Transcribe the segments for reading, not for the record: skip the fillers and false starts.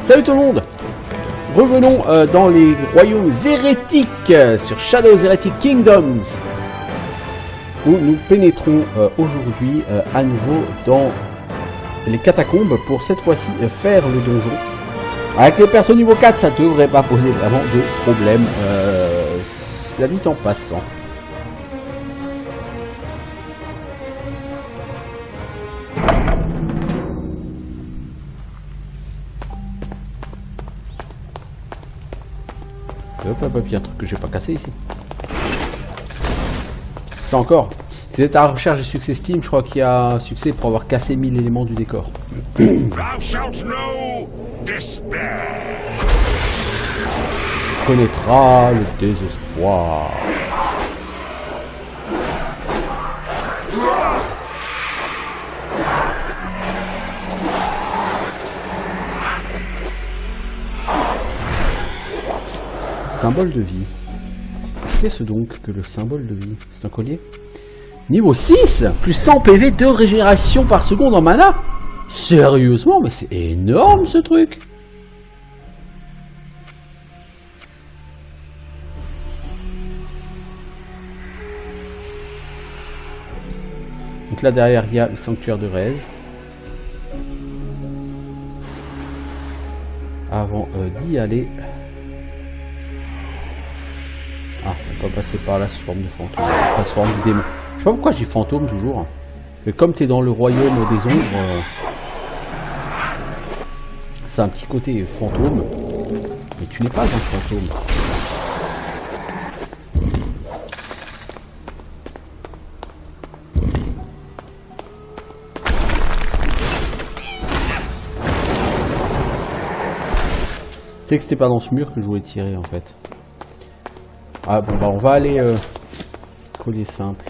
Salut tout le monde. Revenons dans les royaumes hérétiques sur Shadows Heretic Kingdoms, où nous pénétrons aujourd'hui à nouveau dans les catacombes pour cette fois-ci faire le donjon. Avec les persos niveau 4, ça devrait pas poser vraiment de problème, cela dit en passant. Hop, il y a un truc que j'ai pas cassé ici. C'est encore. Si vous êtes à la recherche de succès Steam, je crois qu'il y a un succès pour avoir cassé 1000 éléments du décor. Tu connaîtras le désespoir. Symbole de vie. Qu'est-ce donc que le symbole de vie? C'est un collier? Niveau 6, plus 100 PV de régénération par seconde en mana? Sérieusement, mais c'est énorme ce truc! Donc là derrière il y a le sanctuaire de Rez. Avant d'y aller... Ah, on peut passer par là sous forme de fantôme, enfin sous forme de démon. Je sais pas pourquoi je dis fantôme toujours. Mais comme tu es dans le royaume des ombres, c'est un petit côté fantôme. Mais tu n'es pas un fantôme. Tu sais que c'était pas dans ce mur que je voulais tirer en fait. Ah bon bah on va aller collier simple.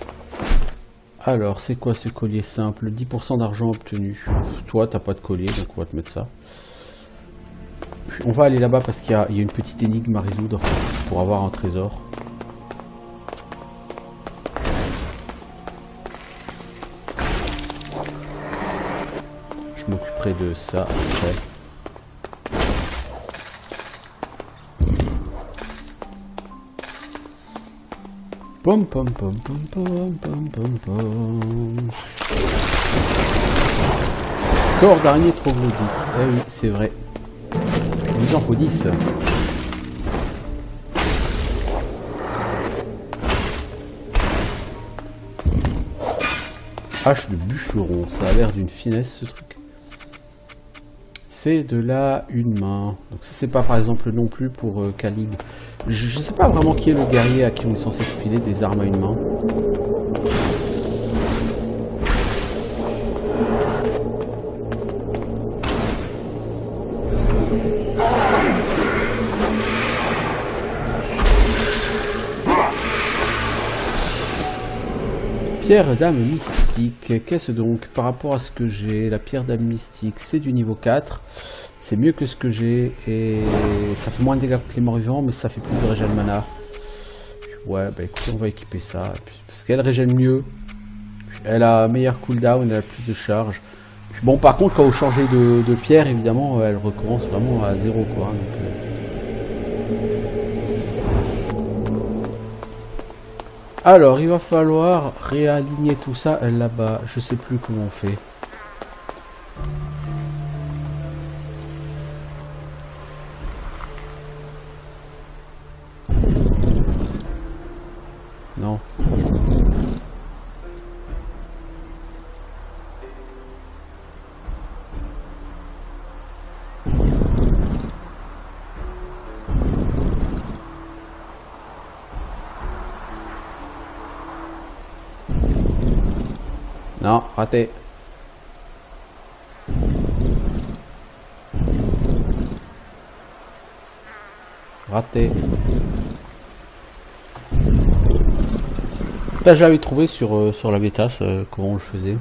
Alors c'est quoi ce collier simple? 10% d'argent obtenu. Toi t'as pas de collier donc on va te mettre ça. On va aller là-bas parce qu'il y a une petite énigme à résoudre pour avoir un trésor. Je m'occuperai de ça après. Pom pom pom pom pom pom pom pom. Corps d'araignée troglodyte. Eh oui, c'est vrai. Il nous en faut 10. Hache de bûcheron. Ça a l'air d'une finesse ce truc. C'est de là une main. Donc ça c'est pas par exemple non plus pour Calig. Je sais pas vraiment qui est le guerrier à qui on est censé filer des armes à une main. Pierre d'âme mystique, qu'est-ce donc par rapport à ce que j'ai? La pierre d'âme mystique, c'est du niveau 4, c'est mieux que ce que j'ai et ça fait moins de dégâts que les morts vivants, mais ça fait plus de régène mana. Ouais, bah écoutez, on va équiper ça parce qu'elle régène mieux, elle a meilleur cooldown, elle a plus de charge. Bon, par contre, quand vous changez de pierre, évidemment, elle recommence vraiment à 0 quoi. Donc, alors, il va falloir réaligner tout ça là-bas. Je sais plus comment on fait. Non. Non, raté. Raté. Là, j'avais trouvé sur la bêta comment on le faisait.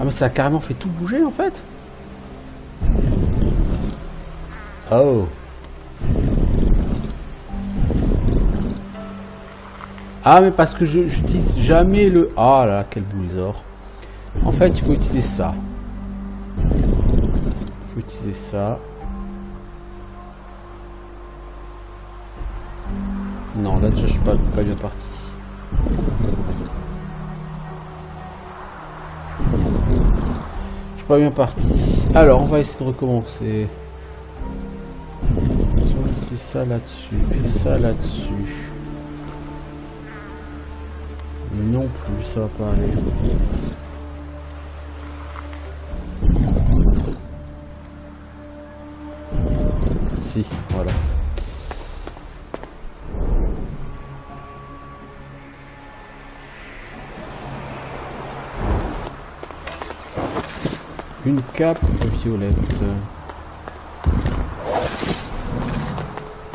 Ah mais ça a carrément fait tout bouger en fait. Oh. Ah mais parce que j'utilise jamais le... Ah là, quel boulzor. En fait, il faut utiliser ça. Il faut utiliser ça. Non, là déjà je suis pas bien parti. Je suis pas bien parti. Alors, on va essayer de recommencer. Si on utilise ça là-dessus et ça là-dessus. Non plus, ça va pas aller. Si, voilà. Une cape violette.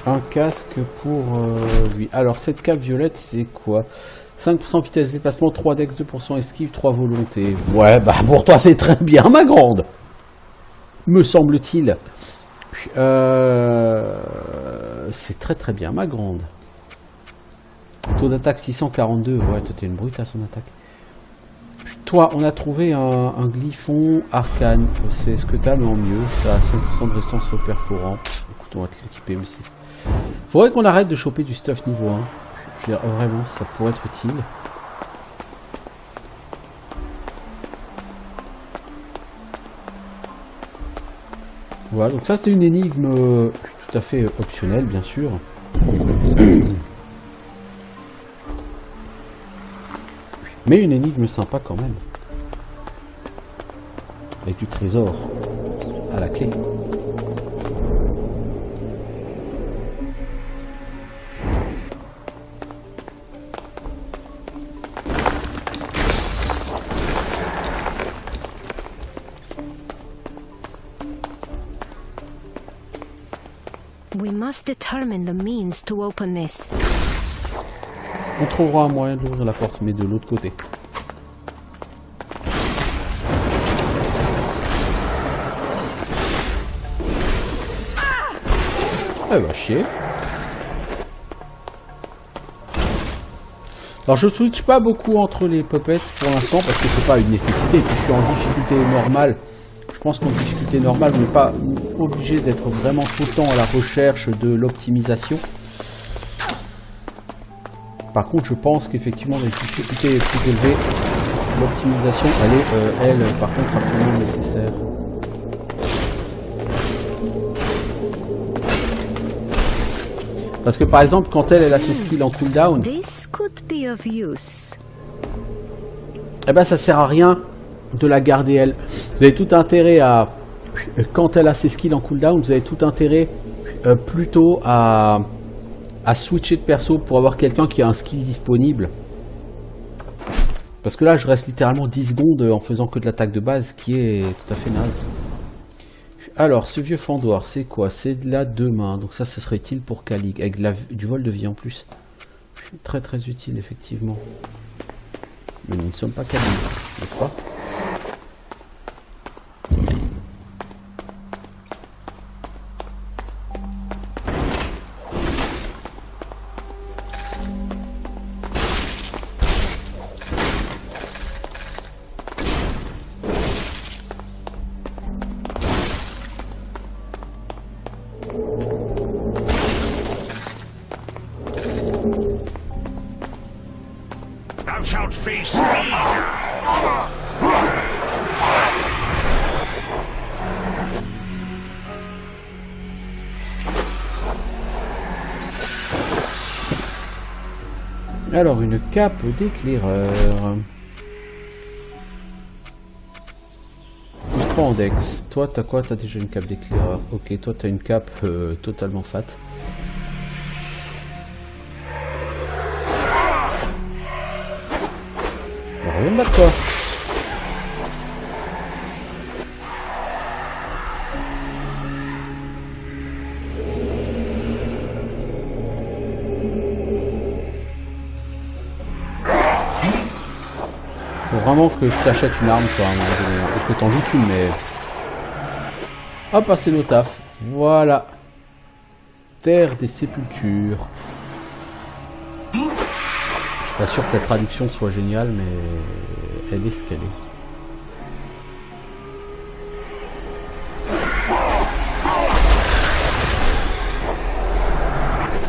Un casque pour lui. Alors cette cape violette c'est quoi? 5% vitesse de déplacement, 3 dex, 2% esquive, 3 volonté. Ouais, bah pour toi c'est très bien ma grande. Me semble-t-il. C'est très bien ma grande. Taux d'attaque 642. Ouais, toi t'es une brute à son attaque. Toi, on a trouvé un glyphon arcane. C'est ce que t'as, mais en mieux. T'as 5% de résistance au perforant. Écoute, on va te l'équiper aussi. Faudrait qu'on arrête de choper du stuff niveau 1. Je veux dire, vraiment, ça pourrait être utile. Voilà, donc ça c'était une énigme tout à fait optionnelle, bien sûr. Mais une énigme sympa quand même. Avec du trésor à la clé. We must determine the means to open this. On trouvera un moyen d'ouvrir la porte, mais de l'autre côté. Elle va chier. Alors je switch pas beaucoup entre les puppets pour l'instant parce que c'est pas une nécessité. Et puis je suis en difficulté normale. Je pense qu'en difficulté normale, on n'est pas obligé d'être vraiment tout le temps à la recherche de l'optimisation. Par contre, je pense qu'effectivement, dans les difficultés les plus élevées, l'optimisation, elle est, par contre, absolument nécessaire. Parce que, par exemple, quand elle a ses skills en cooldown, eh ben, ça sert à rien de la garder, elle. Vous avez tout intérêt à... Quand elle a ses skills en cooldown, vous avez tout intérêt plutôt à switcher de perso pour avoir quelqu'un qui a un skill disponible. Parce que là, je reste littéralement 10 secondes en faisant que de l'attaque de base, qui est tout à fait naze. Alors, ce vieux fendoir, c'est quoi? C'est de la 2 mains. Donc ça, ce serait utile pour Calig, avec du vol de vie en plus. Très utile, effectivement. Mais nous ne sommes pas Calig, n'est-ce pas? Thou shalt face me. Alors, une cape d'éclaireur. Plus 3 en dex. Toi, t'as quoi? T'as déjà une cape d'éclaireur. Ok, toi, t'as une cape totalement fat. Rien de battre, toi. Faut vraiment que je t'achète une arme, toi, à un moment donné, hein. Et que t'en doutes une, mais... Hop, c'est le taf. Voilà. Terre des sépultures. Je suis pas sûr que la traduction soit géniale, mais elle est ce qu'elle est.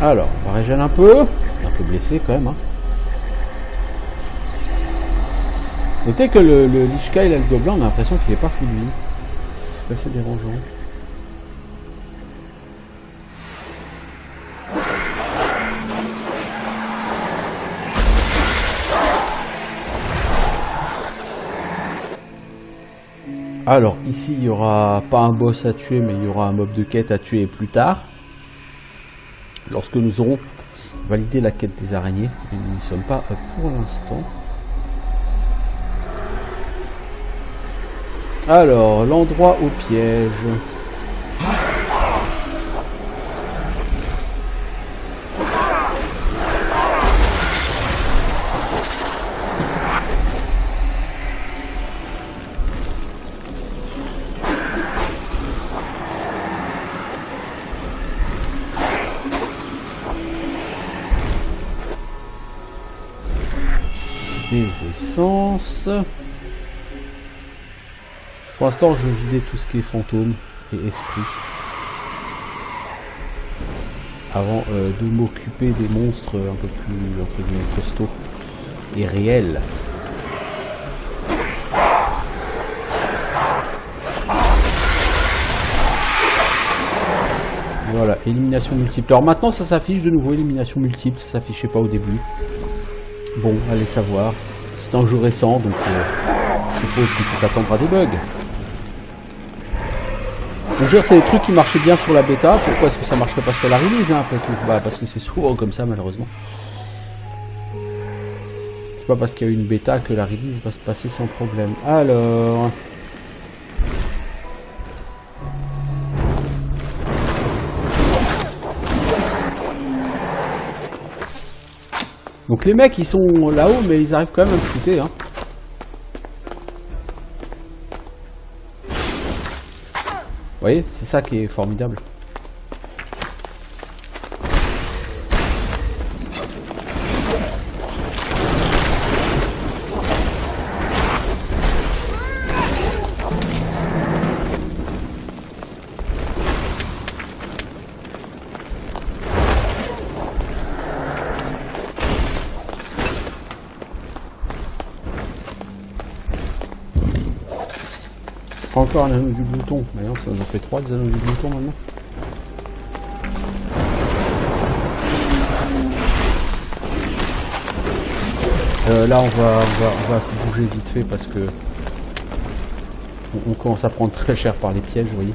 Alors, on va régénérer un peu. Un peu blessé quand même. Hein. Notez que le Lich Kai, là, le gobelin, on a l'impression qu'il est pas fou de vie. C'est assez dérangeant. Alors, ici, il n'y aura pas un boss à tuer, mais il y aura un mob de quête à tuer plus tard. Lorsque nous aurons validé la quête des araignées. Et nous n'y sommes pas pour l'instant. Alors, l'endroit au piège. Des essences. Pour l'instant, je vais vider tout ce qui est fantôme et esprit. Avant de m'occuper des monstres un peu plus, entre guillemets, costauds et réels. Voilà, élimination multiple. Alors maintenant, ça s'affiche de nouveau, élimination multiple. Ça s'affichait pas au début. Bon, allez savoir. C'est un jeu récent, donc je suppose qu'il peut s'attendre à des bugs. Donc, c'est des trucs qui marchaient bien sur la bêta. Pourquoi est-ce que ça marcherait pas sur la release, hein, après tout? Bah, parce que c'est souvent comme ça, malheureusement. C'est pas parce qu'il y a eu une bêta que la release va se passer sans problème. Alors... Donc les mecs, ils sont là-haut, mais ils arrivent quand même à me shooter, hein. Vous voyez, c'est ça qui est formidable. Encore un anneau du glouton. D'ailleurs, ça nous en fait 3 des anneaux du glouton maintenant. Là, on va se bouger vite fait parce que on commence à prendre très cher par les pièges, vous voyez.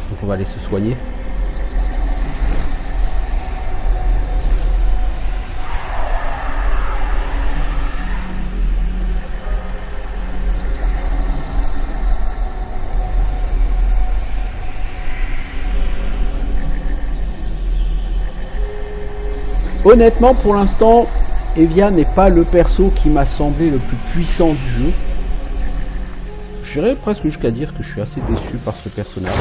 Donc on va aller se soigner. Honnêtement, pour l'instant, Evia n'est pas le perso qui m'a semblé le plus puissant du jeu. J'irais presque jusqu'à dire que je suis assez déçu par ce personnage.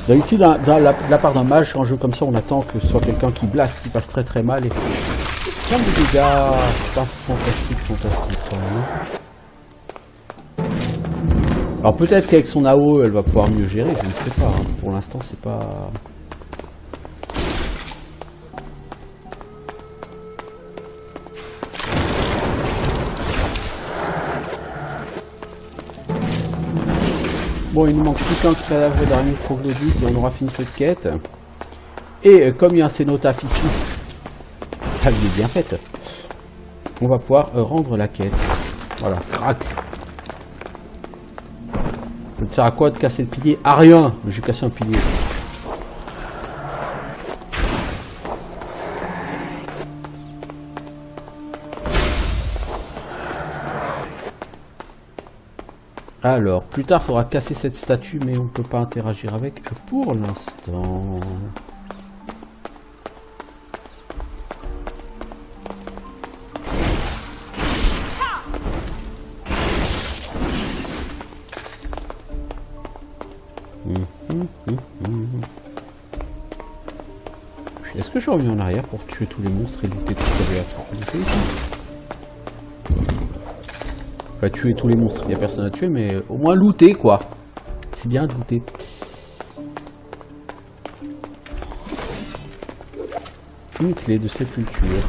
D'habitude, de la part d'un mage, sur un jeu comme ça, on attend que ce soit quelqu'un qui blast, qui passe très très mal. Et... plein de dégâts, c'est pas fantastique quand même. Alors peut-être qu'avec son AO, elle va pouvoir mieux gérer, je ne sais pas. Hein. Pour l'instant, c'est pas... Bon, il nous manque plus qu'un cadavre d'araignée troglodyte et on aura fini cette quête. Et comme il y a un cénotaphe ici, elle est bien faite, on va pouvoir rendre la quête. Voilà, crac. Ça te sert à quoi de casser le pilier? À rien, mais j'ai cassé un pilier. Alors, plus tard, il faudra casser cette statue, mais on peut pas interagir avec pour l'instant. Est-ce que je reviens en arrière pour tuer tous les monstres et looter tout ce qu'il y avait à looter ici? Pas tuer tous les monstres, il n'y a personne à tuer, mais au moins looter quoi. C'est bien de looter. Une clé de sépulture.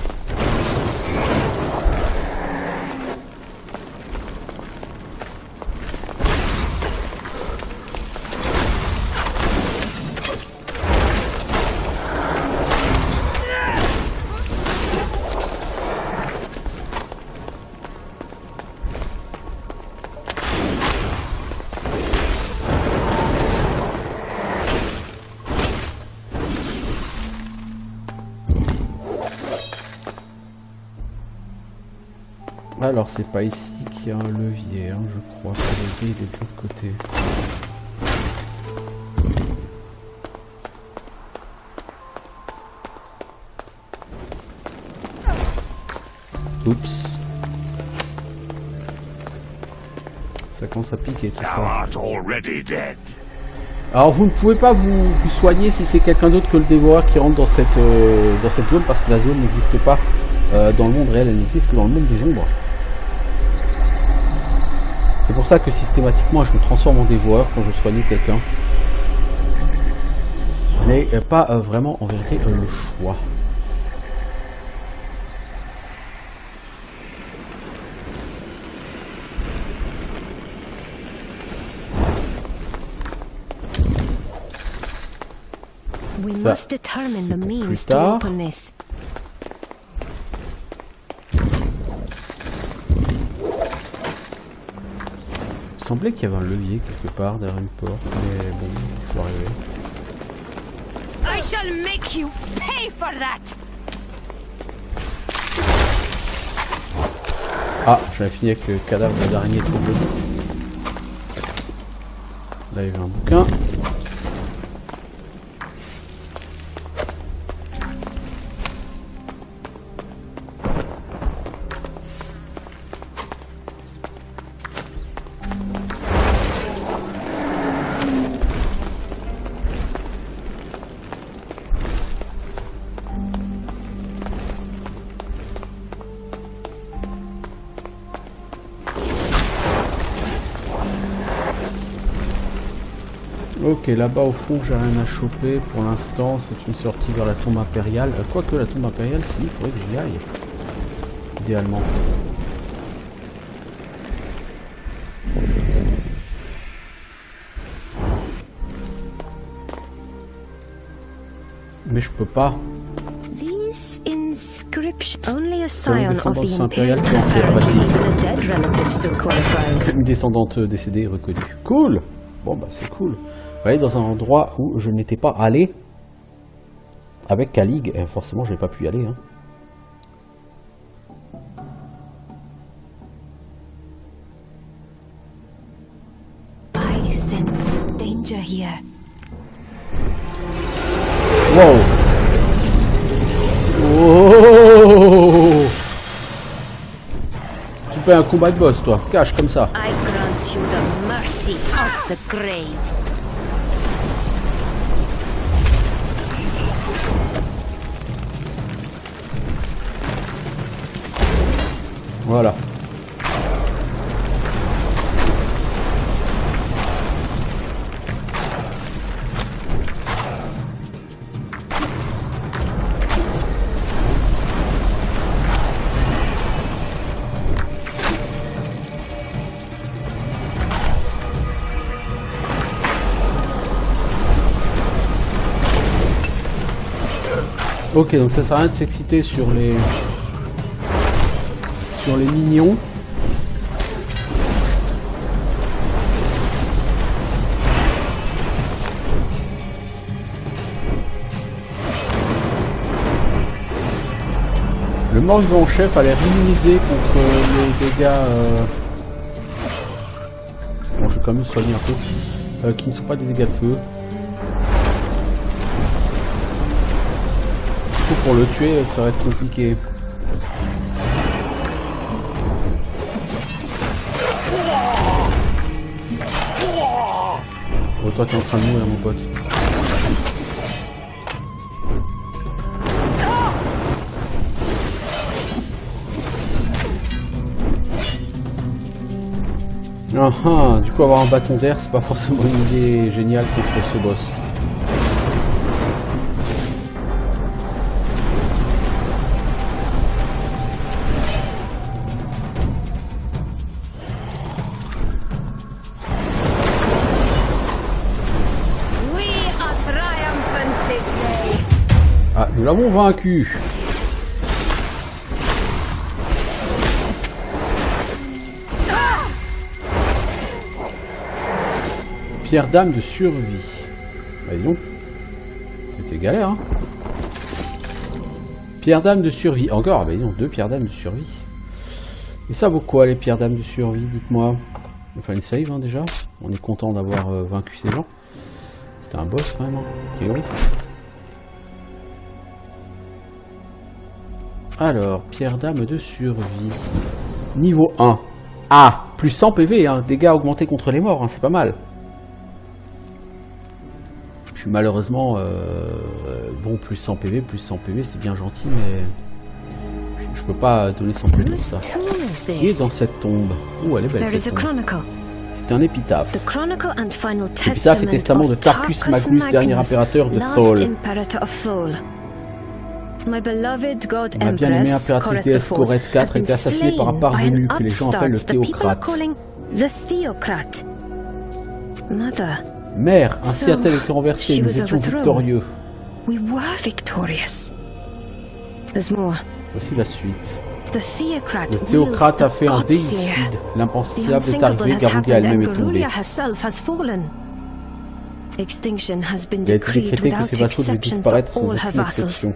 Alors c'est pas ici qu'il y a un levier, hein, je crois que le levier il est de l'autre côté. Oups. Ça commence à piquer tout Thou ça. art already dead. Alors vous ne pouvez pas vous soigner si c'est quelqu'un d'autre que le dévoreur qui rentre dans cette zone parce que la zone n'existe pas dans le monde réel, elle n'existe que dans le monde des ombres. C'est pour ça que systématiquement je me transforme en dévoreur quand je soigne quelqu'un. Mais pas vraiment en vérité le choix. We Ça, must determine the c'est pour means plus to tard. open this. Il semblait qu'il y avait un levier quelque part derrière une porte, mais bon, je vais arriver. I shall make you pay for that. Ah, j'avais fini avec le cadavre d'araignée troglodyte. Là, il y avait un bouquin. Ok, là-bas au fond, j'ai rien à choper. Pour l'instant, c'est une sortie vers la tombe impériale. Quoique la tombe impériale, si, il faudrait que j'y aille. Idéalement. Mais je peux pas. This inscription only a Selon scion of descendance the impériale Imperial. qui en fait Apparently, partie. even a dead relative still qualifies. Une descendante décédée reconnue. Cool. Bon bah c'est cool. On va aller dans un endroit où je n'étais pas allé avec Calig. Et forcément je n'ai pas pu y aller. Hein. I sense danger here. Wow. Oh. Tu fais un combat de boss toi. Cache comme ça. I grant you the mercy of the grave. Voilà. Ok, donc ça sert à rien de s'exciter sur les mignons. Le mort-vivant en chef a l'air immunisé contre les dégâts Bon, je vais quand même soigner un peu. Qui ne sont pas des dégâts de feu. Pour le tuer, ça va être compliqué. Oh, toi, t'es en train de mourir, mon pote. Du coup, avoir un bâton d'air, c'est pas forcément une idée géniale contre ce boss. Ah, nous l'avons vaincu. Pierre d'âme de survie. Bah dis donc. C'était galère, hein. Pierre d'âme de survie. Encore, bah dis donc, 2 pierres d'âme de survie. Et ça vaut quoi les pierres d'âme de survie? Dites-moi. Enfin une save hein, déjà. On est content d'avoir vaincu ces gens. C'était un boss quand même, hein, a priori. Alors, pierre d'âme de survie. Niveau 1. Ah, plus 100 PV, hein, dégâts augmentés contre les morts, hein, c'est pas mal. Puis malheureusement, bon, plus 100 PV, c'est bien gentil, mais je peux pas donner 100 PV ça. Qui est dans cette tombe? Oh, elle est belle cette tombe. C'est un épitaphe. Épitaphe et testament de Tarkus Magnus, dernier impérateur de Thol. Ma bien-aimée impératrice déesse Corette IV était assassinée par un parvenu que les gens appellent le Théocrate. Mère, ainsi a-t-elle été renversée, nous étions victorieux. Voici la suite. Le Théocrate a fait un déicide. L'impensable est arrivé, Garulia elle-même est tombée. Il a été décrété que ces vassaux devaient disparaître sans aucune exception.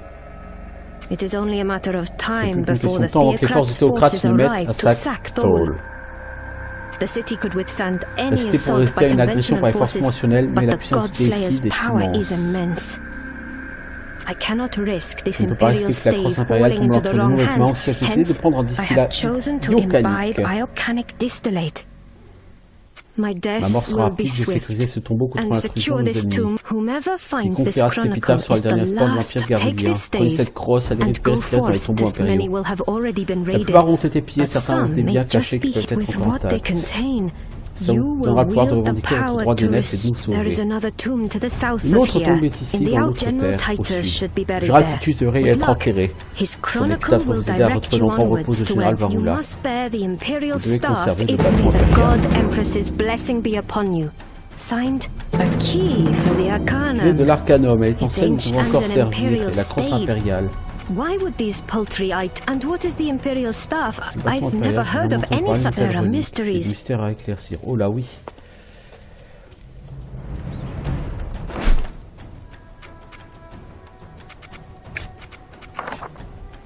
C'est plus qu'une question de temps avant que les forces du Théocrate se mettent à sac Thol. La cité pourrait résister à une agression par les forces conventionnelles, mais la puissance du déicide est immense. Je ne peux pas risquer que la crosse impériale tombe entre de mauvaises mains, aussi j'ai décidé de prendre un distillat iocanique. Ma mort sera rapide, j'ai sécurisé ce tombeau contre l'intrusion de nos ennemis. Quiconque verra cet épitaphe sera le dernier espoir de l'Empire garulien. Prenez cette crosse, allez récupérer ce qui reste dans les tombeaux impériaux. La plupart ont été pillés, certains ont des biens cachés qui peuvent être encore intacts. Ça vous donnera le pouvoir de revendiquer votre droit d'aînesse et de nous sauver. Une autre tombe est ici, dans l'autre terre, au sud. Gratitude devrait y être enterré. Son épitaphe va vous aider à retrouver l'endroit où repose le général Varula. Vous devez conserver le bâton impérial. Clé de l'Arcanum, elle est ancienne, nous pouvons encore servir, et la crosse impériale. Why would these poultry and what is the Imperial staff? I've never heard of any such. There are mysteries. Mystère à éclaircir. Oh là oui.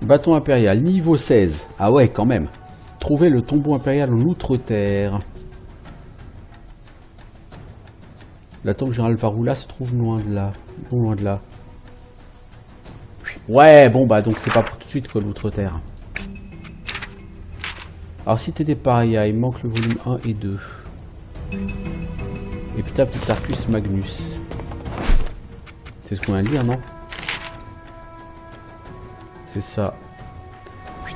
Bâton impérial, niveau 16. Ah ouais, quand même. Trouver le tombeau impérial en Outre-Terre. La tombe générale Varula se trouve loin de là. Non, loin de là. Ouais, bon bah donc c'est pas pour tout de suite quoi l'Outre-Terre. Alors si t'es des parias, il manque le volume 1 et 2. Épitaphe de Tarkus Magnus. C'est ce qu'on vient de lire, non? C'est ça.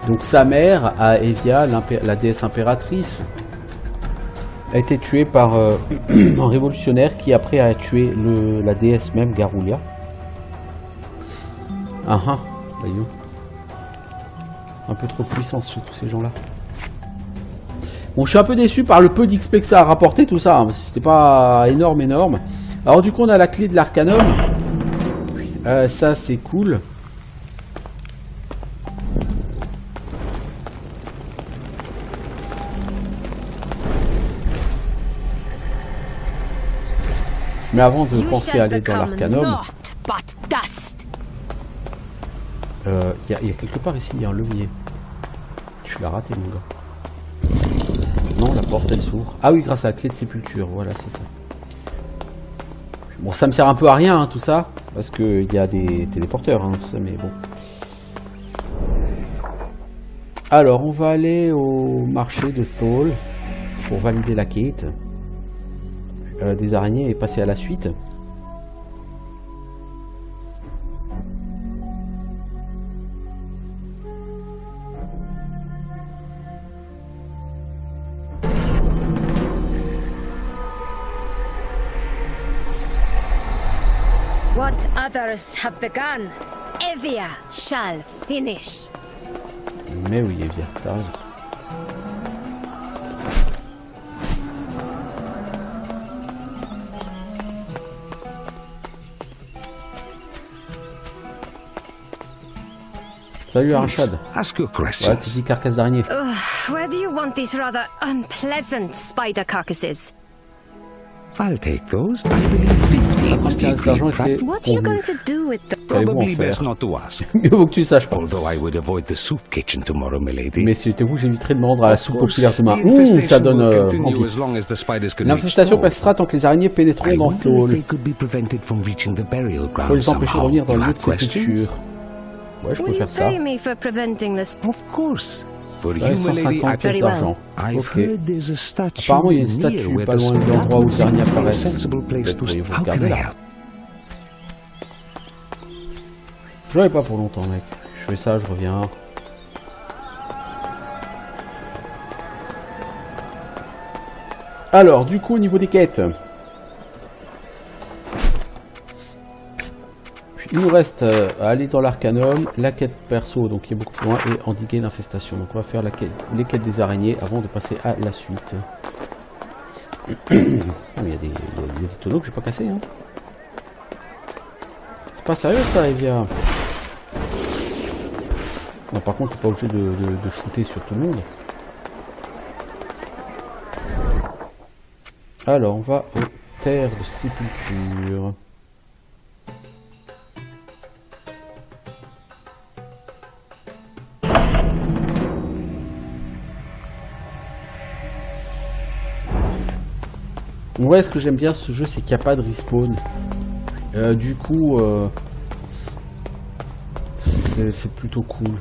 Donc sa mère, Evia, la déesse impératrice, a été tuée par un révolutionnaire qui après a tué la déesse même, Garulia. Ah ah, voyons. Un peu trop de puissance sur tous ces gens-là. Bon, je suis un peu déçu par le peu d'XP que ça a rapporté tout ça, hein, c'était pas énorme. Alors du coup, on a la clé de l'Arcanum. Ça, c'est cool. Mais avant de penser à aller dans l'Arcanum... y a quelque part ici, il y a un levier. Tu l'as raté, mon gars. Non, là. Portail s'ouvre. Ah oui, grâce à la clé de sépulture, voilà, c'est ça. Bon, ça me sert un peu à rien, hein, tout ça, parce qu'il y a des téléporteurs, hein, tout ça, mais bon. Alors, on va aller au marché de Thole pour valider la quête des araignées et passer à la suite. What others have begun, Evia shall finish. Mais oui, Evia, t'as raison. Salut Arachad. Ask your Ouais, questions. t'es dit carcasse d'araignée. Where do you want these rather unpleasant spider carcasses? I'll take those. I believe 50 was the 15 d'argent agreed price. était What are you convenu. going to do with them? Allez, bon, Probably faire. best not to ask. Mieux vaut que tu saches pas. Although I would avoid the soup kitchen tomorrow, milady. Mais si j'étais vous, j'éviterais de me rendre à la soupe Of course, populaire demain. the infestation Ça donne will continue envie. as long as the spiders can reach L'infestation Thole. passera tant que les araignées pénétreront I dans wonder if Thole. they could be prevented from reaching the burial Faut ground les empêcher de somehow. revenir dans You le lieu have de sépulture. questions? Ouais, je peux Will you faire ça. pay me for preventing this? Of course. For Ouais, you, milady, 150 pièces Very well. d'argent. I've Ok. heard there's a statue Apparemment, il y a une near statue where pas the loin de spider l'endroit où le would dernier seem to be a apparaît. sensible place Peut-être to pourriez-vous How can regarder I là. help? Je l'avais pas pour longtemps, mec. Je fais ça, je reviens. Alors, du coup, au niveau des quêtes. Il nous reste à aller dans l'Arcanum, la quête perso, donc qui est beaucoup plus loin, et endiguer l'infestation. Donc on va faire les quêtes des araignées avant de passer à la suite. Il y a des tonneaux que j'ai pas cassés. Hein. C'est pas sérieux ça, Evia. Non, par contre, t'es pas obligé de shooter sur tout le monde. Alors, on va aux terres de sépulture. Ouais, ce que j'aime bien ce jeu, c'est qu'il n'y a pas de respawn. Du coup, c'est plutôt cool.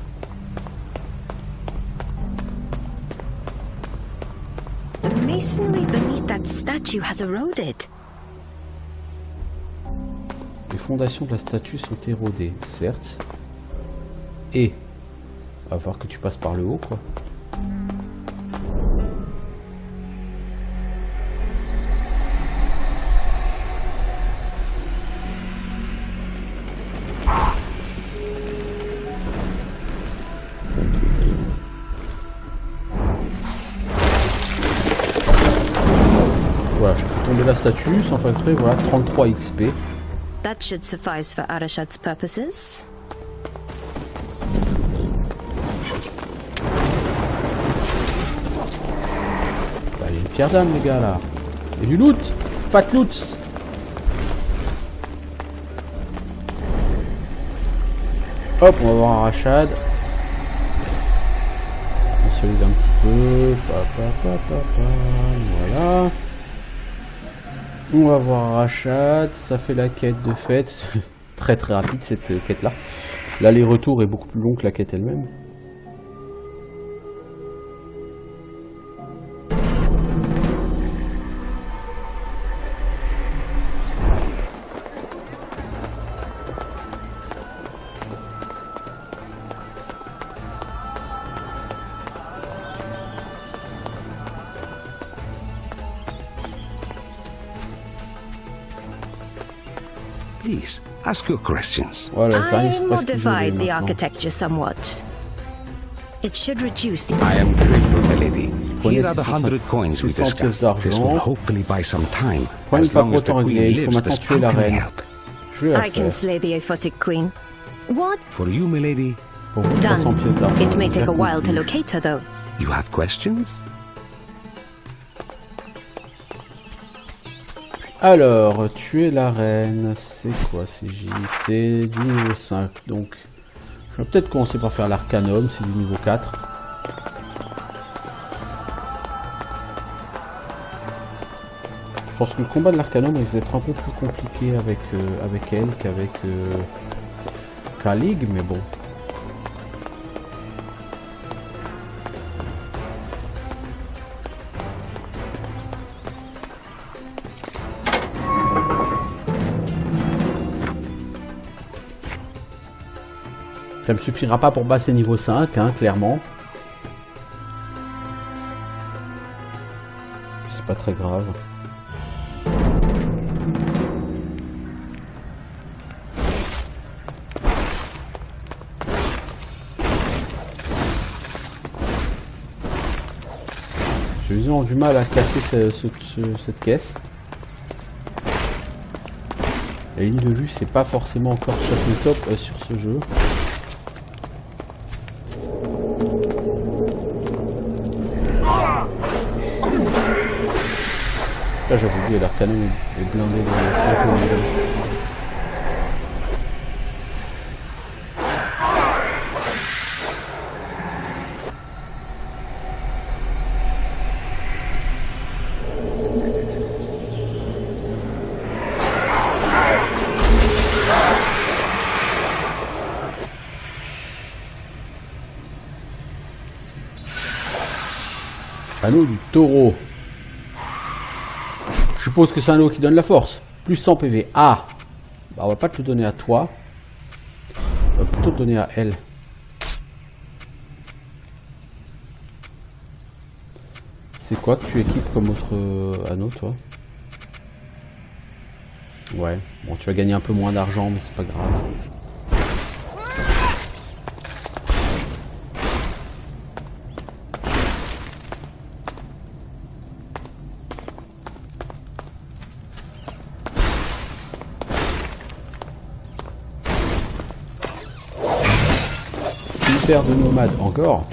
The masonry beneath that statue has eroded. Les fondations de la statue sont érodées, certes. Et, va falloir que tu passes par le haut, quoi. Voilà, j'ai fait tomber la statue sans faire exprès, voilà, 33 XP. That should suffice for Arashad's purposes. Bah, il y a une pierre d'âme, les gars, là. Et du loot. Fat loot. Hop, on va voir Arachad. On solide un petit peu. Voilà. On va voir Arachad. Ça fait la quête de fête. Très très rapide cette quête-là. L'aller-retour est beaucoup plus long que la quête elle-même. Please, ask your questions. Voilà, les araignées I sont presque isolées modified the maintenant. architecture somewhat. It should reduce the... I am grateful, milady. Prenez Here are the 100 coins we 600 pièces discussed. This will d'argent. hopefully buy some time. Problème As pas long pour as the autant queen réglé. Il faut lives, maintenant the tuer la how can I reine. help? Je vais la I can faire. slay the aphotic queen. What? For you, milady, Pour vous, 300 pièces Done. d'argent. It may take a while to Bien locate her, though. you have questions? Alors, tuer la reine, c'est quoi CJ? C'est du niveau 5, donc je vais peut-être commencer par faire l'arcanum, c'est du niveau 4. pense que le combat de l'Arcanum risque d'être un peu plus compliqué avec elle qu'avec Kalig, mais bon. Ça me suffira pas pour passer niveau 5, hein, clairement. C'est pas très grave. J'ai vraiment du mal à casser cette caisse. La ligne de vue, c'est pas forcément encore tout à fait top sur ce jeu. Là, j'avais oublié, l'Arcanum est blindé de 5 millions. Anneau du taureau. Je suppose que c'est un lot qui donne la force. Plus 100 PV. Ah, bah, on va pas te le donner à toi. On va plutôt le donner à elle. C'est quoi que tu équipes comme autre anneau, toi? Ouais, bon, tu vas gagner un peu moins d'argent, mais c'est pas grave. De nomades encore.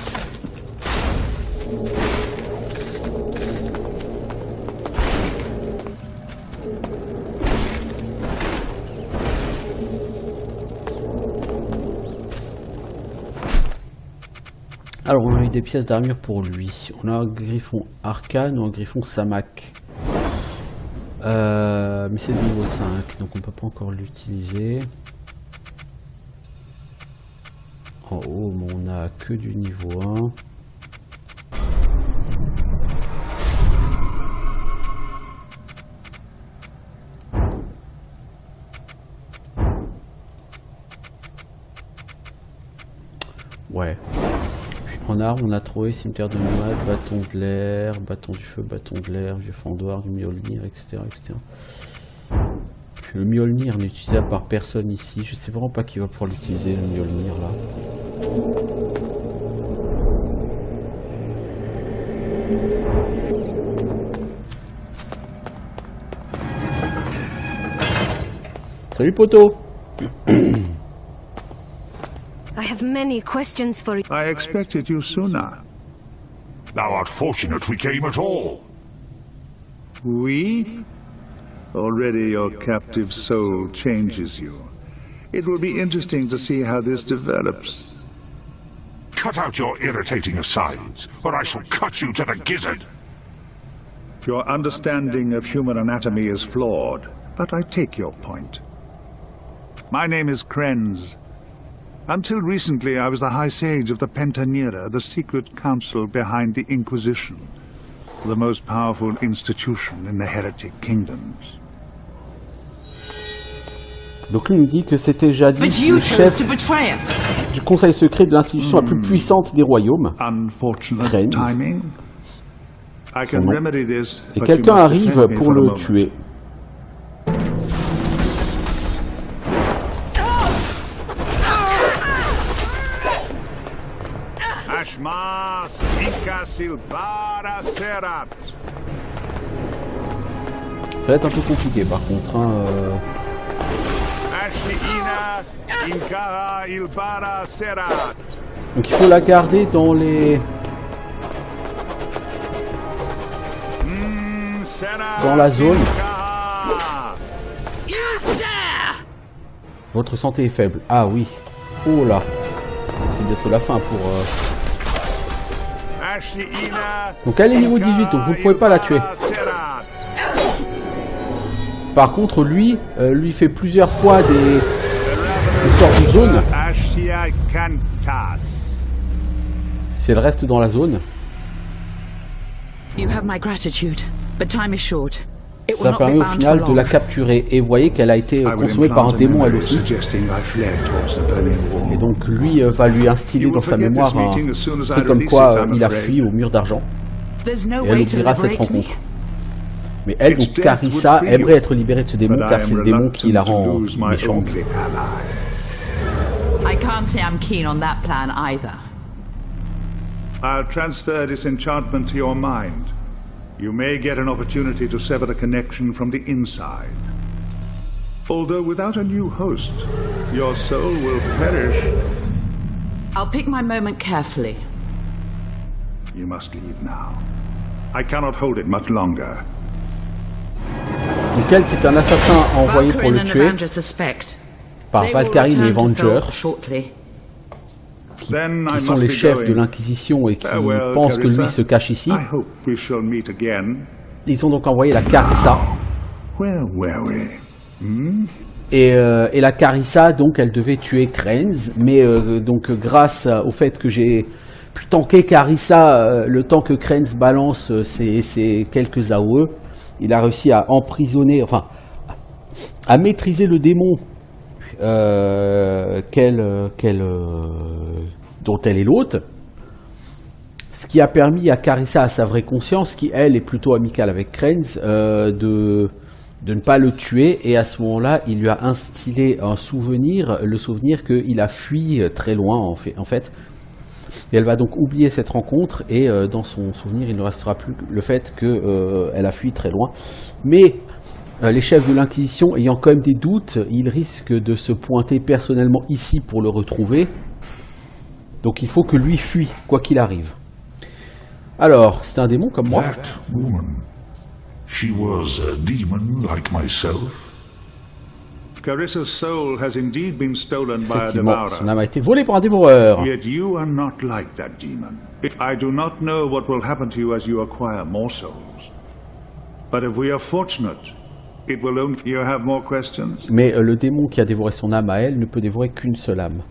Alors on a eu des pièces d'armure pour lui. On a un griffon arcane ou un griffon samak. Mais c'est de niveau 5, donc on peut pas encore l'utiliser. En haut, mais on a que du niveau 1. Ouais. Puis en arme, on a trouvé cimetière de nomade, bâton de l'air, bâton du feu, bâton de l'air, vieux fendoir, du Mjolnir, etc., etc. Le Mjolnir n'est utilisable par personne ici. Je sais vraiment pas qui va pouvoir l'utiliser, le Mjolnir, là. Salut, poteau. I have many questions for you. I expected you sooner. Thou art fortunate we came at all. We? Already your captive soul changes you. It will be interesting to see how this develops. Cut out your irritating asides, or I shall cut you to the gizzard. Your understanding of human anatomy is flawed, but I take your point. My name is Krenz. Until recently, I was the High Sage of the Pentanira, the secret council behind the Inquisition, the most powerful institution in the Heretic Kingdoms. Donc lui il nous dit que c'était jadis le chef du conseil secret de l'institution la plus puissante des royaumes. Unfortunate timing. I can remedy this, et quelqu'un arrive pour le tuer. Ashmas Inca Silvara Serat. Ça va être un peu compliqué par contre. Hein, Donc il faut la garder dans les... dans la zone. Votre santé est faible. Ah oui. Oh là. C'est bientôt la fin pour... Donc elle est niveau 18, donc vous ne pouvez pas la tuer. Par contre, lui fait plusieurs fois des sortes de zones. C'est le reste dans la zone. You have my gratitude, but time is short. It will Ça not permet be au bound final for de la long. capturer. Et vous voyez qu'elle a été consommée par un démon elle aussi. Et donc lui va lui instiller dans sa mémoire un truc comme quoi il a fui au mur d'argent. There's no Et elle way to oubliera cette liberate me. rencontre. Mais elle, donc Carissa, aimerait être libérée de ce démon car c'est le démon qui la rend méchante. I can't say I'm keen on that plan either. I'll transfer this enchantment to your mind. You may get an opportunity to sever the connection from the inside. Although without a new host, your soul will perish. I'll pick my moment carefully. You must leave now. I cannot hold it much longer. Donc elle qui est un assassin envoyé pour le Valkyrie and tuer Avenger suspect. par They will Valkyrie et return to Avenger, Thor shortly. qui sont les chefs de l'Inquisition et qui Farewell, pensent que Carissa. lui se cache ici. I hope we shall meet again. Ils ont donc envoyé la Carissa. Where were we? Et la Carissa, donc, elle devait tuer Krenz, mais donc grâce au fait que j'ai pu tanker Carissa le temps que Krenz balance ses quelques AOE, il a réussi à emprisonner, enfin, à maîtriser le démon dont elle est l'hôte, ce qui a permis à Carissa, à sa vraie conscience, qui elle est plutôt amicale avec Krenz, de ne pas le tuer, et à ce moment-là, il lui a instillé un souvenir, le souvenir qu'il a fui très loin en fait. Et elle va donc oublier cette rencontre, et dans son souvenir, il ne restera plus que le fait qu'elle a fui très loin. Mais les chefs de l'Inquisition, ayant quand même des doutes, ils risquent de se pointer personnellement ici pour le retrouver. Donc il faut que lui fuit, quoi qu'il arrive. Alors, c'est un démon comme moi. That woman, she was a demon like myself. Carissa's soul has indeed been stolen by a Effectivement, son devourer. âme a été volée par un dévoreur. Yet you are not like that demon. I do not know what will happen to you as you acquire more souls. But if we are fortunate, it will only... You have more questions? Mais le démon qui a dévoré son âme à elle ne peut dévorer qu'une seule âme.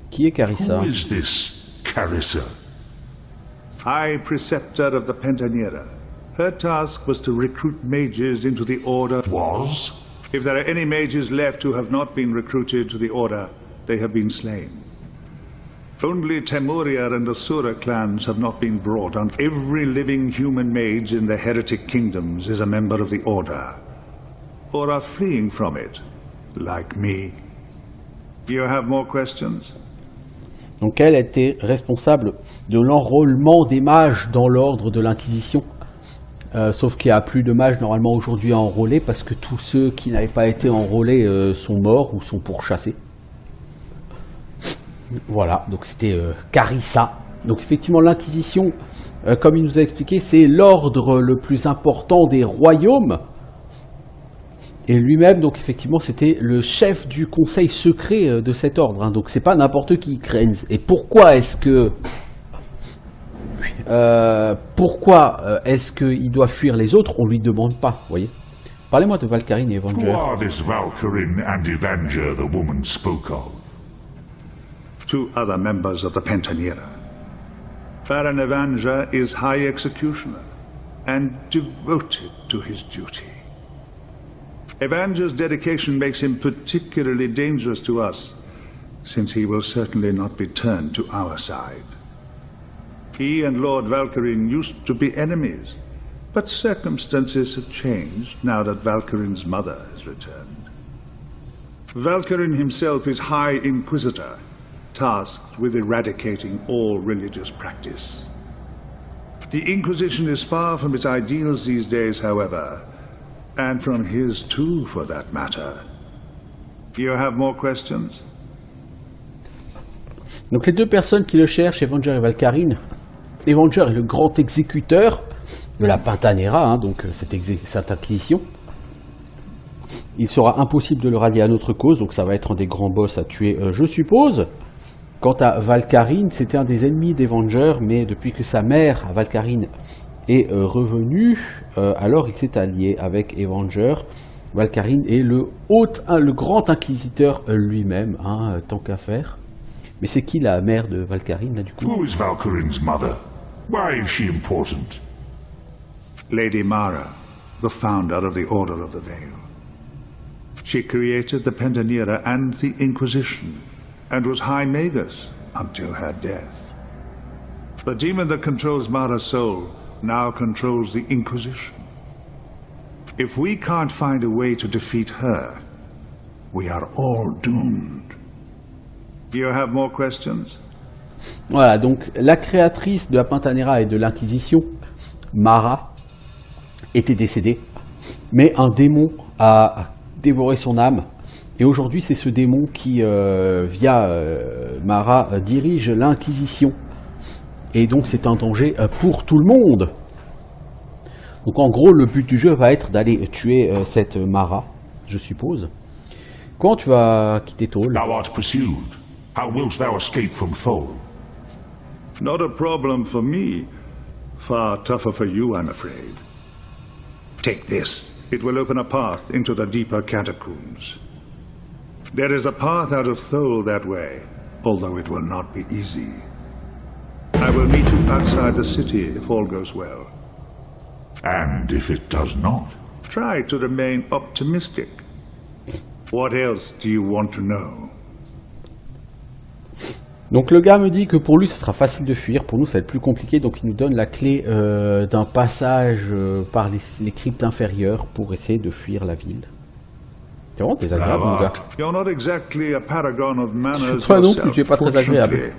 Qui est Carissa? Who is this Carissa? High Preceptor of the Pentanera. Her task was to recruit mages into the Order. Was? If there are any mages left who have not been recruited to the Order, they have been slain. Only Temuria and the Sura clans have not been brought on. Every living human mage in the heretic kingdoms is a member of the Order, or are fleeing from it, like me. You have more questions? Donc elle était responsable de l'enrôlement des mages dans l'ordre de l'Inquisition. Sauf qu'il n'y a plus de mages normalement aujourd'hui à enrôler parce que tous ceux qui n'avaient pas été enrôlés sont morts ou sont pourchassés. Voilà, donc c'était Carissa. Donc effectivement l'Inquisition, comme il nous a expliqué, c'est l'ordre le plus important des royaumes. Et lui-même, donc effectivement, c'était le chef du conseil secret de cet ordre. Hein. Donc c'est pas n'importe qui, Krenz. Et pourquoi est-ce que il doit fuir les autres? On lui demande pas, vous voyez. Parlez-moi de Valkyrie et Who Avenger. are this Valkyrie and Avenger the woman spoke of? Two other members of the Pentanera. Baron Avenger is High Executioner and devoted to his duty. Avanger's dedication makes him particularly dangerous to us, since he will certainly not be turned to our side. He and Lord Valkyrien used to be enemies, but circumstances have changed now that Valkyrien's mother has returned. Valkyrien himself is High Inquisitor, tasked with eradicating all religious practice. The Inquisition is far from its ideals these days, however, and from his too, for that matter. You have more questions? Donc les deux personnes qui le cherchent, Avenger et Valkyrie. Avenger est le grand exécuteur de la Pentanera, hein, donc cette acquisition. Il sera impossible de le rallier à notre cause, donc ça va être un des grands boss à tuer, je suppose. Quant à Valkyrie, c'était un des ennemis d'Avenger, mais depuis que sa mère, Valkyrie, est revenue, alors il s'est allié avec Avenger. Valkyrie est le grand inquisiteur lui-même, hein, tant qu'à faire. Mais c'est qui la mère de Valkyrie, là, du coup? Who is Valkyrine's mother? Why is she important? Lady Mara, the founder of the Order of the Veil. She created the Pentanera and the Inquisition, and was High Magus until her death. The demon that controls Mara's soul now controls the Inquisition. If we can't find a way to defeat her, we are all doomed. Do you have more questions? Voilà, donc la créatrice de la Pentanera et de l'Inquisition, Mara, était décédée, mais un démon a dévoré son âme. Et aujourd'hui, c'est ce démon qui, via Mara, dirige l'Inquisition. Et donc, c'est un danger pour tout le monde. Donc, en gros, le but du jeu va être d'aller tuer cette Mara, je suppose. Comment tu vas quitter Tôle? Thou art pursued. How wilt thou escape from foe? Not a problem for me. Far tougher for you, I'm afraid. Take this. It will open a path into the deeper catacombs. There is a path out of Thole that way, although it will not be easy. I will meet you outside the city if all goes well. And if it does not? Try to remain optimistic. What else do you want to know? Donc le gars me dit que pour lui ce sera facile de fuir, pour nous ça va être plus compliqué, donc il nous donne la clé d'un passage par les cryptes inférieures pour essayer de fuir la ville. C'est vraiment désagréable mon gars. You're not exactly a paragon of manners Toi non plus, yourself. tu es pas très agréable. Fortunately,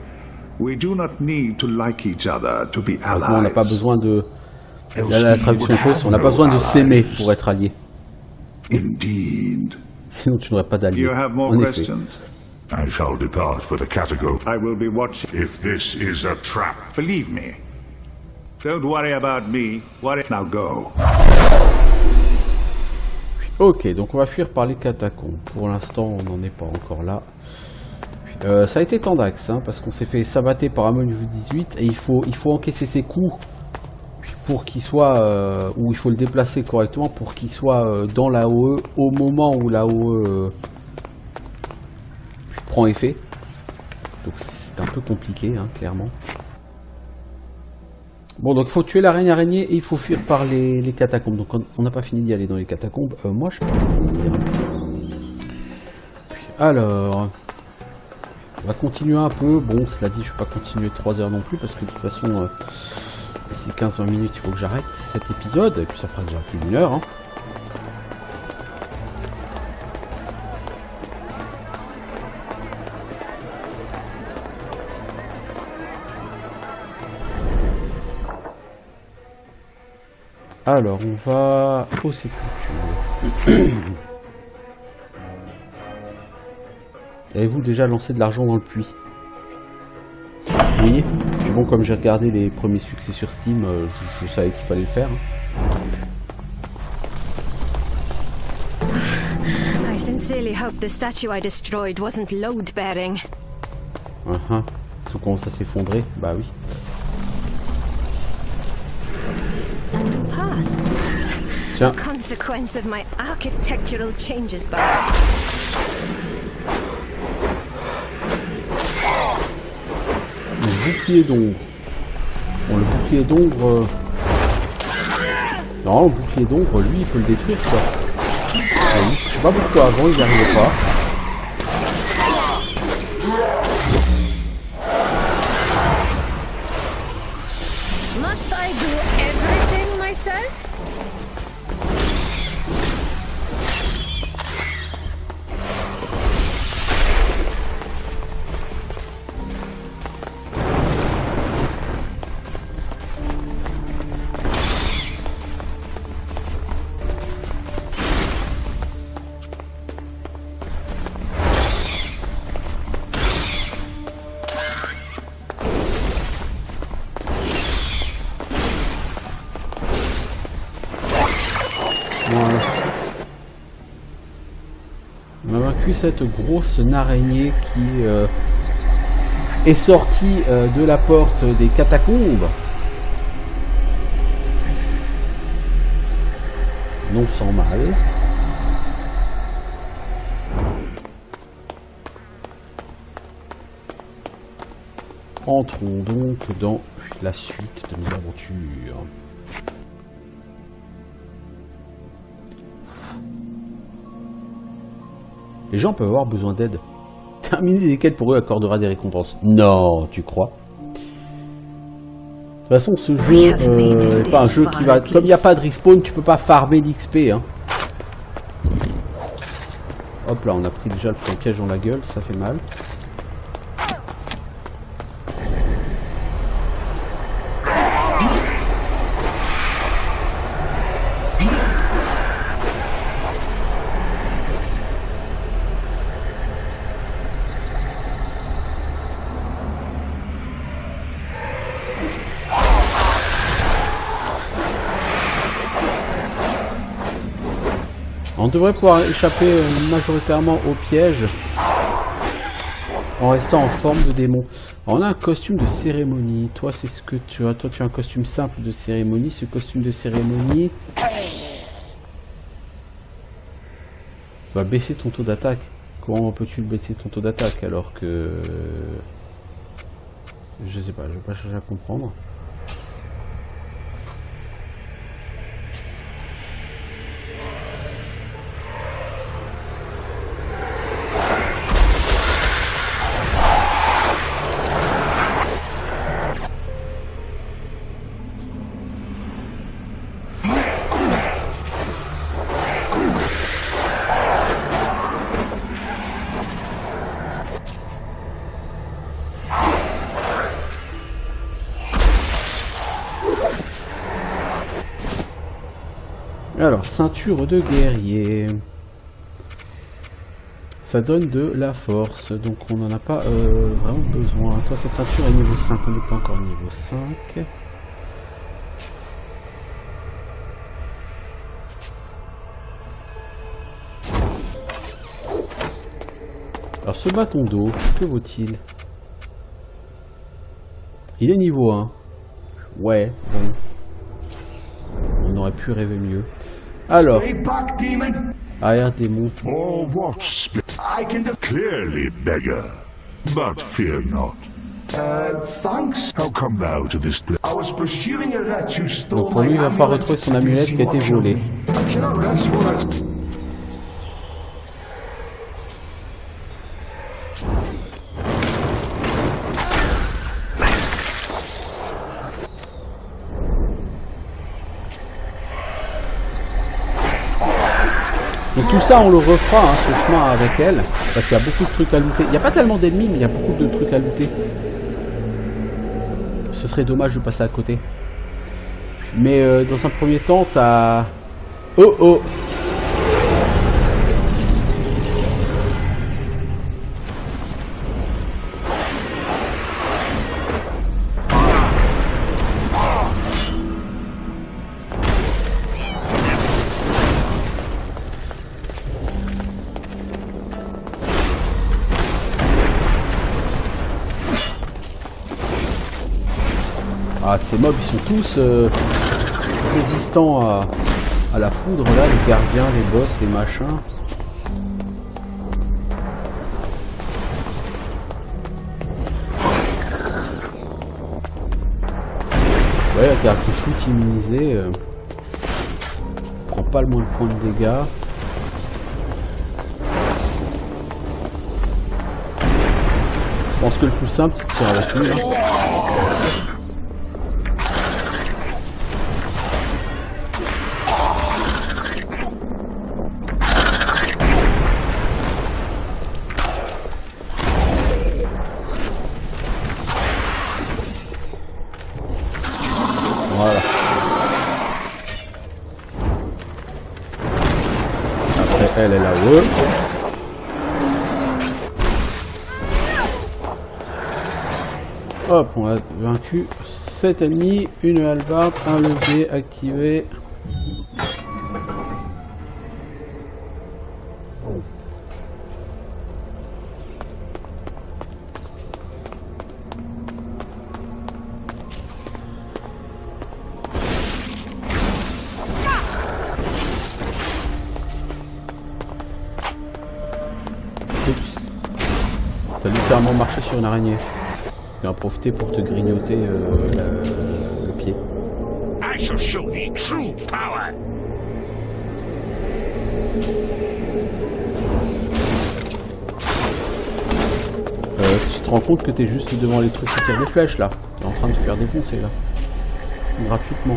we do not need to like each other to be Heureusement, on n'a pas allies. besoin de... La traduction est fausse, on n'a pas besoin de s'aimer pour être alliés. Indeed. Sinon tu n'aurais pas d'alliés. You have more En effet. questions? I shall depart for the catacomb. I will be watching. If this is a trap. Believe me. Don't worry about me. Worry. Now go. Ok, donc on va fuir par les catacombes. Pour l'instant, on n'en est pas encore là. Ça a été tendax, hein, parce qu'on s'est fait sabater par un niveau 18 et il faut encaisser ses coups pour qu'il soit, ou il faut le déplacer correctement pour qu'il soit dans la OE au moment où la OE prend effet. Donc c'est un peu compliqué, hein, clairement. Bon, donc il faut tuer l'araignée et il faut fuir par les catacombes. Donc on n'a pas fini d'y aller dans les catacombes. Moi je peux venir. Alors, on va continuer un peu. Bon, cela dit, je ne vais pas continuer 3 heures non plus parce que de toute façon, d'ici 15-20 minutes, il faut que j'arrête cet épisode. Et puis ça fera déjà plus d'1 heure. Hein. Alors, on va aux sépultures. Avez-vous déjà lancé de l'argent dans le puits? Oui. Puis bon, comme j'ai regardé les premiers succès sur Steam, je savais qu'il fallait le faire. I sincerely hope the statue I destroyed wasn't load-bearing. Tout commence à s'effondrer. Bah oui. Path. Tiens. Consequence of my architectural changes, perhaps. Le bouclier d'ombre. Bon, le bouclier d'ombre... Non, le bouclier d'ombre, lui, il peut le détruire, quoi. Ah oui. Je sais pas pourquoi avant, il n'y arrivait pas. Must I do everything myself? On a vaincu cette grosse araignée qui est sortie de la porte des catacombes. Non sans mal. entrons donc dans la suite de nos aventures. Les gens peuvent avoir besoin d'aide. Terminer des quêtes pour eux accordera des récompenses. Non, tu crois? De toute façon, ce jeu n'est pas un jeu qui va... Comme il n'y a pas de respawn, tu peux pas farmer l'XP. Hein. Hop là, on a pris déjà le premier piège dans la gueule, ça fait mal. On devrait pouvoir échapper majoritairement au piège en restant en forme de démon. Alors, on a un costume de cérémonie. Toi, c'est ce que tu as. Toi, tu as un costume simple de cérémonie. Ce costume de cérémonie va baisser ton taux d'attaque. Comment peux-tu le baisser ton taux d'attaque alors que... Je sais pas, je vais pas chercher à comprendre. Alors, ceinture de guerrier. Ça donne de la force, donc on n'en a pas vraiment besoin. Toi, cette ceinture est niveau 5, on n'est pas encore niveau 5. Alors, ce bâton d'eau, que vaut-il? Il est niveau 1. Ouais, bon. On aurait pu rêver mieux. Alors, arrière démon. Or what split? I can clearly beggar, but fear not. Thanks. How come thou to this place? I was pursuing a rat who stole Donc pour lui, il va falloir retrouver son amulette qui a été volée. I cannot rest while I... Donc tout ça, on le refera, hein, ce chemin avec elle, parce qu'il y a beaucoup de trucs à looter. Il n'y a pas tellement d'ennemis, mais il y a beaucoup de trucs à looter. Ce serait dommage de passer à côté. Mais dans un premier temps, t'as... Oh oh! Ah, ces mobs, ils sont tous résistants à la foudre, là, les gardiens, les boss, les machins. Ouais, avec un shoot immunisé, prend pas le moins de points de dégâts. Je pense que le plus simple, c'est de tirer avec lui, hein. Voilà. Après, elle est là-haut. Hop, on a vaincu 7 ennemis, une hallebarde, un levier activé. T'as littéralement marché sur une araignée. Il va en profiter pour te grignoter le pied. I shall show thee true power. Tu te rends compte que t'es juste devant les trucs qui tirent des flèches là. T'es en train de te faire défoncer là. Gratuitement.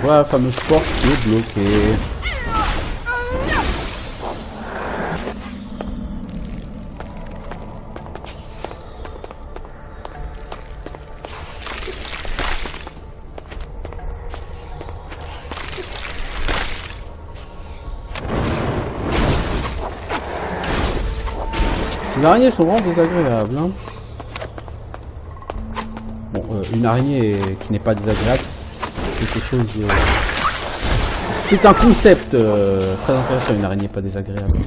Voilà la fameuse porte qui est bloquée. Les araignées sont vraiment désagréables. Hein. Bon, une araignée qui n'est pas désagréable, c'est quelque chose... c'est un concept très intéressant, une araignée pas désagréable.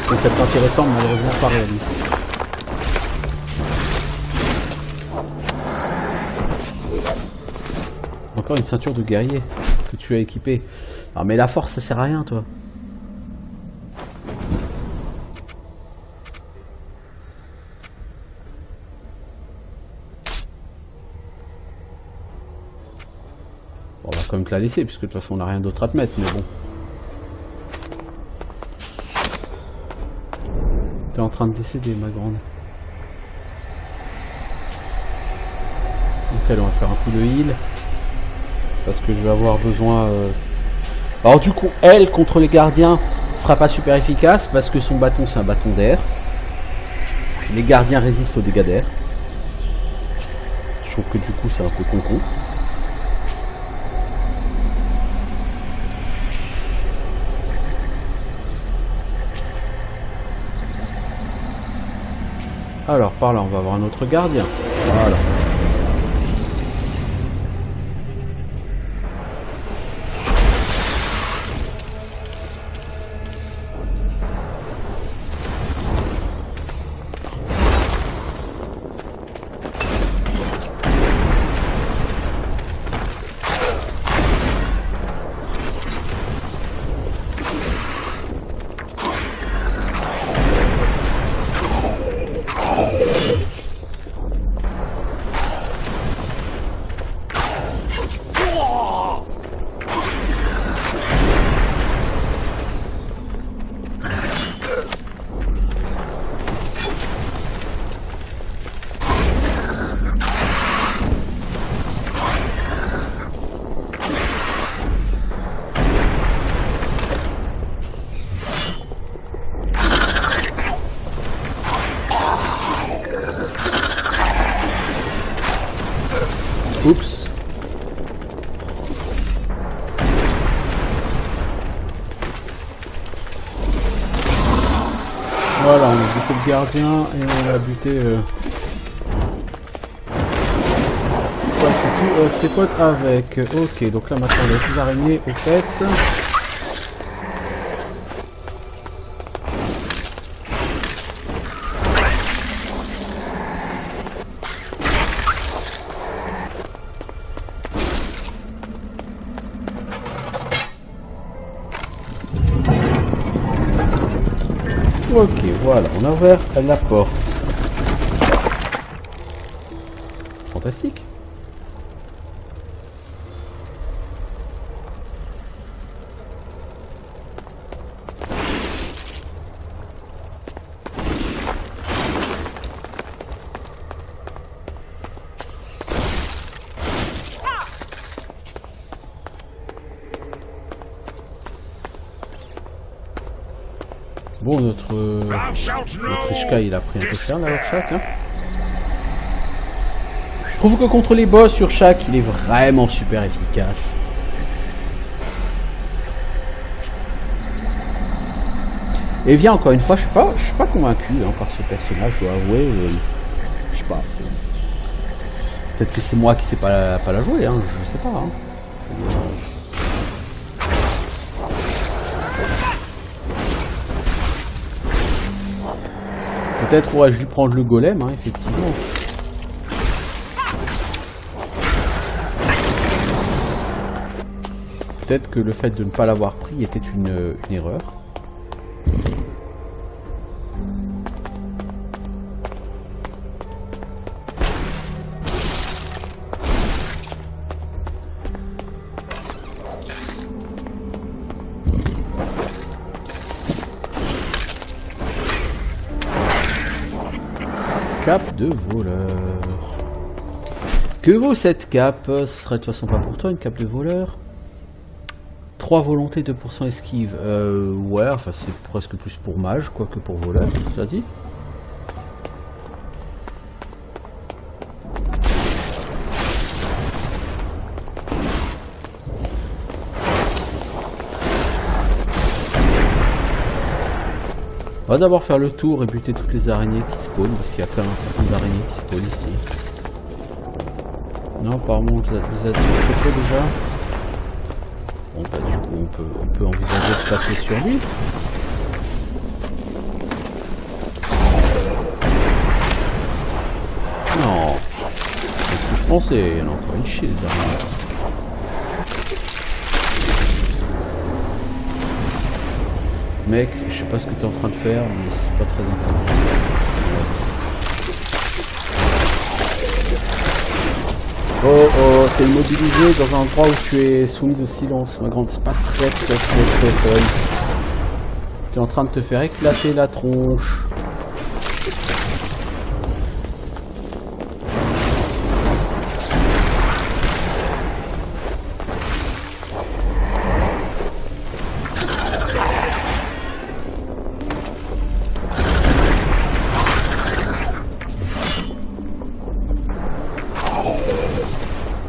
Concept intéressant, mais malheureusement pas réaliste. Encore une ceinture de guerrier que tu as équipée. Ah mais la force ça sert à rien toi. Bon, on va quand même te la laisser puisque de toute façon on n'a rien d'autre à te mettre, mais bon. T'es en train de décéder ma grande. Donc allez, on va faire un coup de heal. Parce que je vais avoir besoin... Alors du coup, elle, contre les gardiens, sera pas super efficace. Parce que son bâton, c'est un bâton d'air. Les gardiens résistent aux dégâts d'air. Je trouve que du coup, c'est un peu con-con. Alors, par là, on va avoir un autre gardien. Voilà. Oups. Voilà, on a buté le gardien et on a buté ses potes avec. Ok, donc là maintenant on a plus d'araignées aux fesses. Ok, voilà, on a ouvert la porte. Fantastique. Bon, notre Ishka, il a pris un peu cher là, leur Shaq. Hein. Je trouve que contre les boss sur Shaq, il est vraiment super efficace. Et bien encore une fois, je suis pas convaincu hein, par ce personnage, je dois avouer. Je sais pas. Peut-être que c'est moi qui sais pas la jouer, hein, je sais pas. Hein. Peut-être aurais-je dû prendre le golem, hein, effectivement. Peut-être que le fait de ne pas l'avoir pris était une erreur. Cape de voleur. Que vaut cette cape? Ce serait de toute façon pas pour toi une cape de voleur. 3 volontés, 2% esquive. Ouais, enfin c'est presque plus pour mage quoi que pour voleur, ça dit. On va d'abord faire le tour et buter toutes les araignées qui spawnent, parce qu'il y a quand même un certain nombre d'araignées qui spawnent ici. Non, apparemment vous êtes chauffé déjà. Bon bah du coup on peut envisager de passer sur lui. Non, c'est ce que je pensais, il y en a encore une chier les araignées. Mec, je sais pas ce que tu es en train de faire, mais c'est pas très intelligent. Oh oh, t'es immobilisé dans un endroit où tu es soumise au silence, ma grande, c'est pas très fun. Tu es en train de te faire éclater la tronche.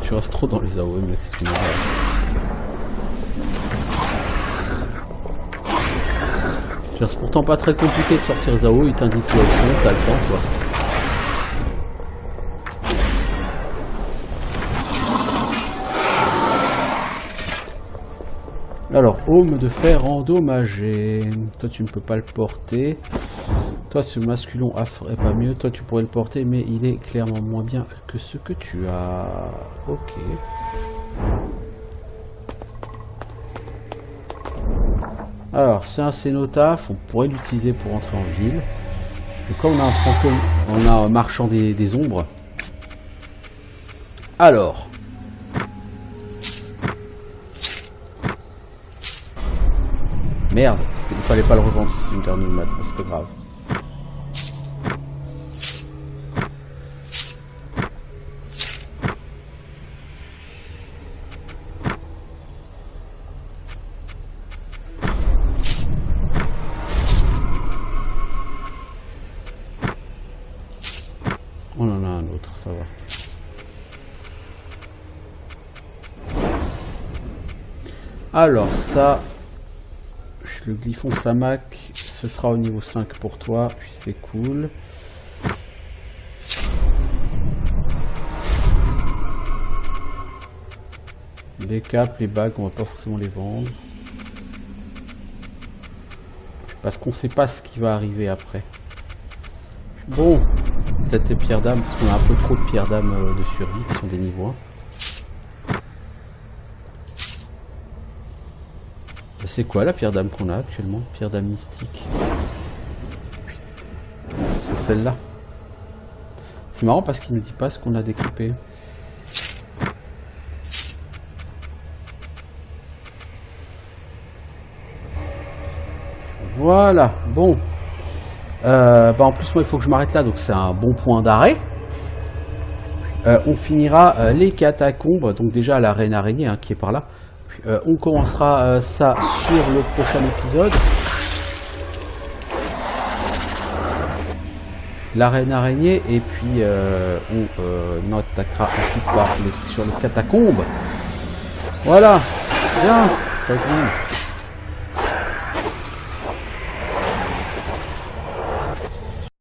Tu restes trop dans les AOE, mec, c'est une horreur. C'est pourtant pas très compliqué de sortir Zao, il t'indique où elles sont, t'as le temps quoi. Alors, aume de fer endommagé. Toi tu ne peux pas le porter. Toi ce masculon affre est pas mieux. Toi tu pourrais le porter mais il est clairement moins bien que ce que tu as. Ok. Alors c'est un cénotaphe. On pourrait l'utiliser pour entrer en ville. Et quand on a un fantôme, on a un marchand des ombres. Alors. Merde, il fallait pas le revendre, c'est une dernière nomade, c'est pas grave. On en a un autre, ça va. Alors ça... Le Glyphon Samak, ce sera au niveau 5 pour toi, puis c'est cool. Les capes, les bagues, on va pas forcément les vendre. Parce qu'on sait pas ce qui va arriver après. Bon, peut-être les pierres d'âme, parce qu'on a un peu trop de pierres d'âme de survie qui sont des niveaux 1. C'est quoi la pierre d'âme qu'on a actuellement? Pierre d'âme mystique. C'est celle-là. C'est marrant parce qu'il ne dit pas ce qu'on a d'équipé. Voilà, bon. Bah en plus moi il faut que je m'arrête là, donc c'est un bon point d'arrêt. On finira les catacombes, donc déjà la reine araignée hein, qui est par là. On commencera ça sur le prochain épisode. La reine araignée et puis on attaquera ensuite sur le catacombe. Voilà, bien, ça